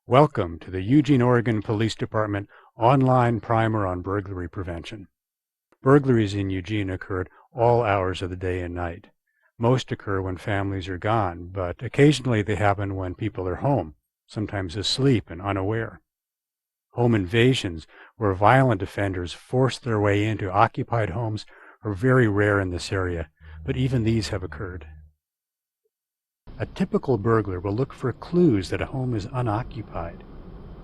Welcome to the Eugene, Oregon Police Department online primer on burglary prevention. Burglaries in Eugene occur at all hours of the day and night. Most occur when families are gone, but occasionally they happen when people are home, sometimes asleep and unaware. Home invasions, where violent offenders force their way into occupied homes, are very rare in this area, but even these have occurred. A typical burglar will look for clues that a home is unoccupied.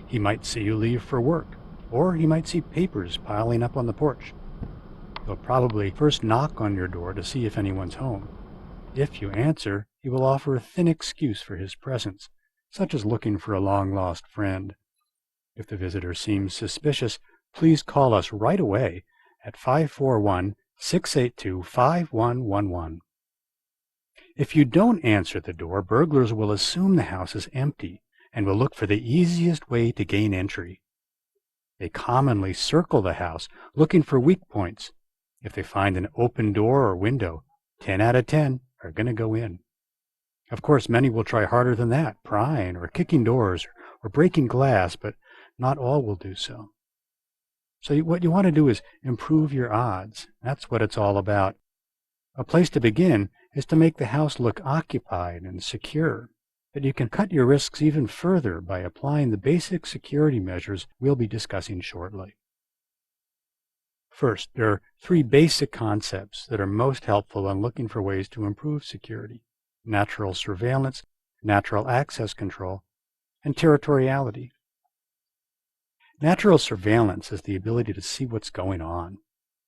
He might see you leave for work, or he might see papers piling up on the porch. He'll probably first knock on your door to see if anyone's home. If you answer, he will offer a thin excuse for his presence, such as looking for a long-lost friend. If the visitor seems suspicious, please call us right away at 541-682-5111. If you don't answer the door, burglars will assume the house is empty and will look for the easiest way to gain entry. They commonly circle the house, looking for weak points. If they find an open door or window, 10 out of 10 are going to go in. Of course, many will try harder than that, prying or kicking doors or breaking glass, but not all will do so. So what you want to do is improve your odds. That's what it's all about. A place to begin is to make the house look occupied and secure. But you can cut your risks even further by applying the basic security measures we'll be discussing shortly. First, there are three basic concepts that are most helpful when looking for ways to improve security: natural surveillance, natural access control, and territoriality. Natural surveillance is the ability to see what's going on.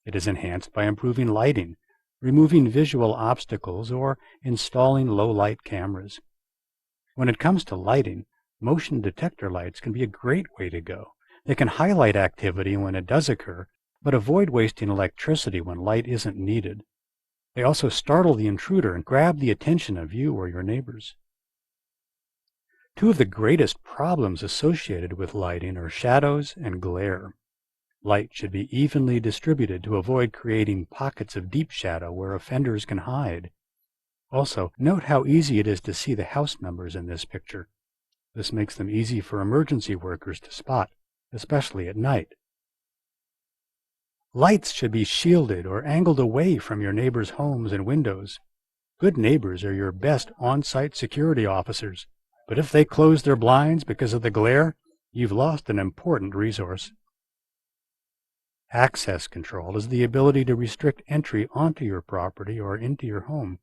It is enhanced by improving lighting, removing visual obstacles, or installing low-light cameras. When it comes to lighting, motion detector lights can be a great way to go. They can highlight activity when it does occur, but avoid wasting electricity when light isn't needed. They also startle the intruder and grab the attention of you or your neighbors. Two of the greatest problems associated with lighting are shadows and glare. Light should be evenly distributed to avoid creating pockets of deep shadow where offenders can hide. Also, note how easy it is to see the house numbers in this picture. This makes them easy for emergency workers to spot, especially at night. Lights should be shielded or angled away from your neighbors' homes and windows. Good neighbors are your best on-site security officers, but if they close their blinds because of the glare, you've lost an important resource. Access control is the ability to restrict entry onto your property or into your home.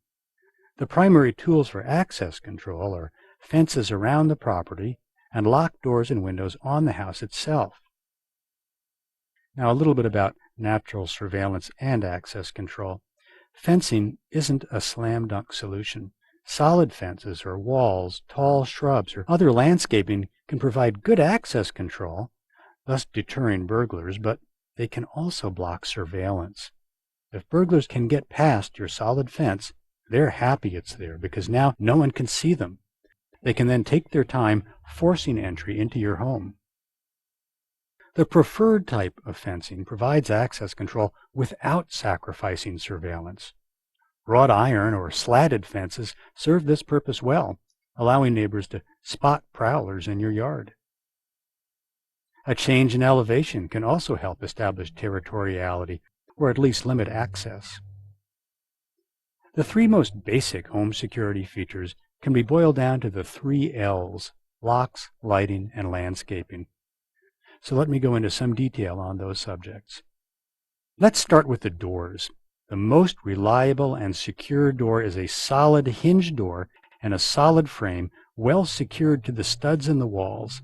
The primary tools for access control are fences around the property and locked doors and windows on the house itself. Now, a little bit about natural surveillance and access control. Fencing isn't a slam-dunk solution. Solid fences or walls, tall shrubs, or other landscaping can provide good access control, thus deterring burglars, but they can also block surveillance. If burglars can get past your solid fence, they're happy it's there because now no one can see them. They can then take their time forcing entry into your home. The preferred type of fencing provides access control without sacrificing surveillance. Wrought iron or slatted fences serve this purpose well, allowing neighbors to spot prowlers in your yard. A change in elevation can also help establish territoriality, or at least limit access. The three most basic home security features can be boiled down to the 3 L's: locks, lighting, and landscaping. So let me go into some detail on those subjects. Let's start with the doors. The most reliable and secure door is a solid hinge door and a solid frame well secured to the studs in the walls.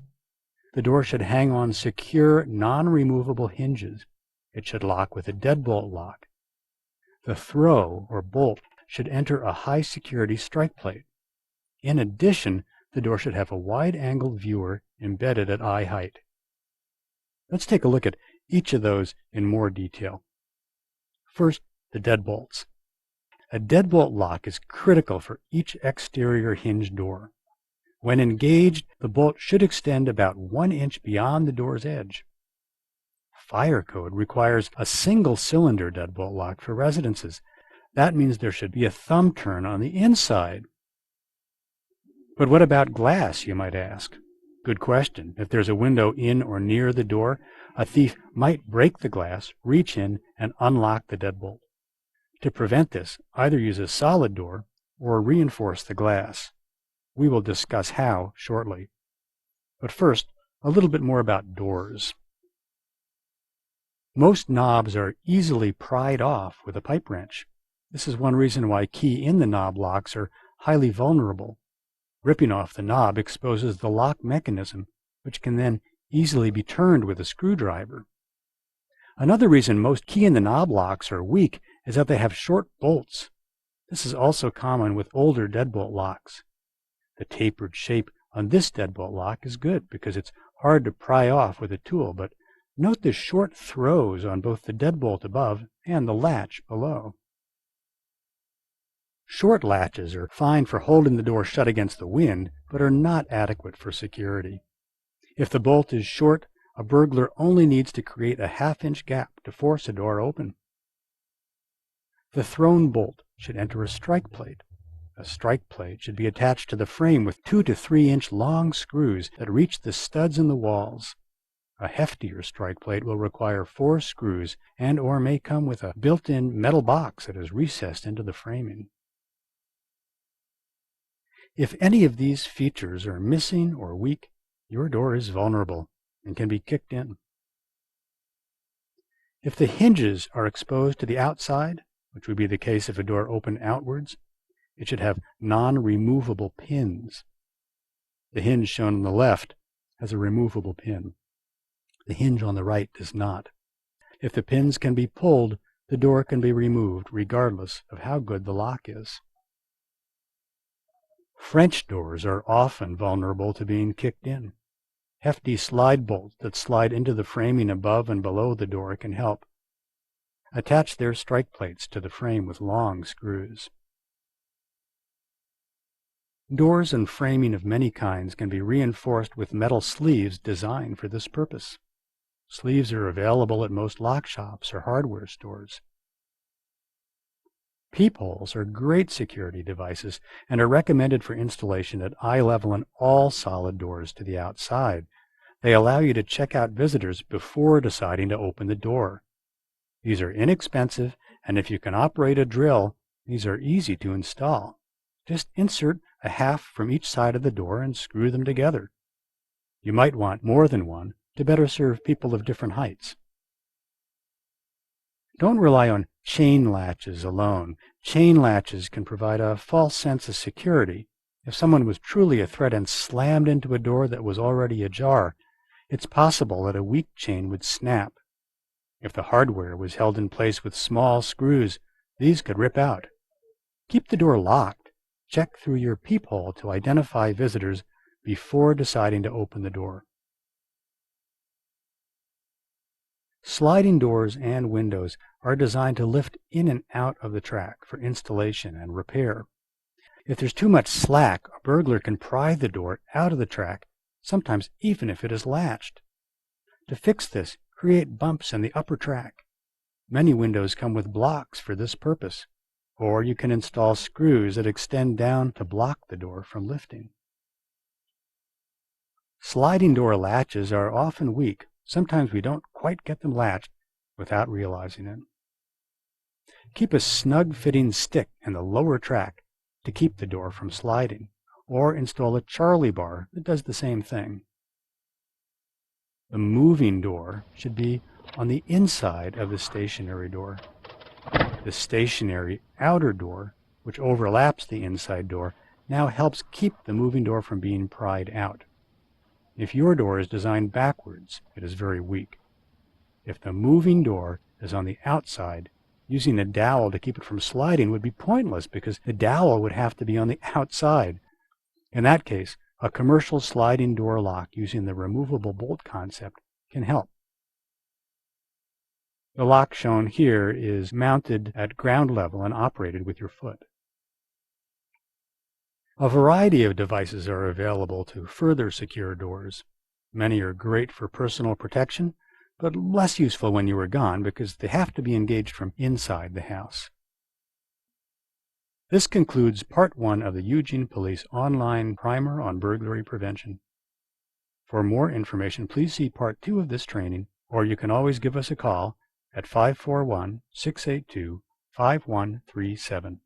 The door should hang on secure, non-removable hinges. It should lock with a deadbolt lock. The throw or bolt should enter a high-security strike plate. In addition, the door should have a wide-angled viewer embedded at eye height. Let's take a look at each of those in more detail. First, the deadbolts. A deadbolt lock is critical for each exterior hinge door. When engaged, the bolt should extend about 1 inch beyond the door's edge. Fire code requires a single-cylinder deadbolt lock for residences. That means there should be a thumb turn on the inside. But what about glass, you might ask? Good question. If there's a window in or near the door, a thief might break the glass, reach in, and unlock the deadbolt. To prevent this, either use a solid door or reinforce the glass. We will discuss how shortly. But first, a little bit more about doors. Most knobs are easily pried off with a pipe wrench. This is one reason why key-in the knob locks are highly vulnerable. Ripping off the knob exposes the lock mechanism, which can then easily be turned with a screwdriver. Another reason most key-in-the-knob locks are weak is that they have short bolts. This is also common with older deadbolt locks. The tapered shape on this deadbolt lock is good because it's hard to pry off with a tool, but note the short throws on both the deadbolt above and the latch below. Short latches are fine for holding the door shut against the wind, but are not adequate for security. If the bolt is short, a burglar only needs to create a half-inch gap to force a door open. The thrown bolt should enter a strike plate. A strike plate should be attached to the frame with 2 to 3 inch long screws that reach the studs in the walls. A heftier strike plate will require 4 screws and/or may come with a built-in metal box that is recessed into the framing. If any of these features are missing or weak, your door is vulnerable and can be kicked in. If the hinges are exposed to the outside, which would be the case if a door opened outwards, it should have non-removable pins. The hinge shown on the left has a removable pin. The hinge on the right does not. If the pins can be pulled, the door can be removed regardless of how good the lock is. French doors are often vulnerable to being kicked in. Hefty slide bolts that slide into the framing above and below the door can help. Attach their strike plates to the frame with long screws. Doors and framing of many kinds can be reinforced with metal sleeves designed for this purpose. Sleeves are available at most lock shops or hardware stores. Peepholes are great security devices and are recommended for installation at eye level in all solid doors to the outside. They allow you to check out visitors before deciding to open the door. These are inexpensive, and if you can operate a drill, these are easy to install. Just insert a half from each side of the door and screw them together. You might want more than one to better serve people of different heights. Don't rely on chain latches alone. Chain latches can provide a false sense of security. If someone was truly a threat and slammed into a door that was already ajar, it's possible that a weak chain would snap. If the hardware was held in place with small screws, these could rip out. Keep the door locked. Check through your peephole to identify visitors before deciding to open the door. Sliding doors and windows are designed to lift in and out of the track for installation and repair. If there's too much slack, a burglar can pry the door out of the track, sometimes even if it is latched. To fix this, create bumps in the upper track. Many windows come with blocks for this purpose, or you can install screws that extend down to block the door from lifting. Sliding door latches are often weak. Sometimes we don't quite get them latched without realizing it. Keep a snug-fitting stick in the lower track to keep the door from sliding, or install a Charlie bar that does the same thing. The moving door should be on the inside of the stationary door. The stationary outer door, which overlaps the inside door, now helps keep the moving door from being pried out. If your door is designed backwards, it is very weak. If the moving door is on the outside, using a dowel to keep it from sliding would be pointless because the dowel would have to be on the outside. In that case, a commercial sliding door lock using the removable bolt concept can help. The lock shown here is mounted at ground level and operated with your foot. A variety of devices are available to further secure doors. Many are great for personal protection, but less useful when you are gone because they have to be engaged from inside the house. This concludes Part 1 of the Eugene Police Online Primer on Burglary Prevention. For more information, please see Part 2 of this training, or you can always give us a call at 541-682-5137.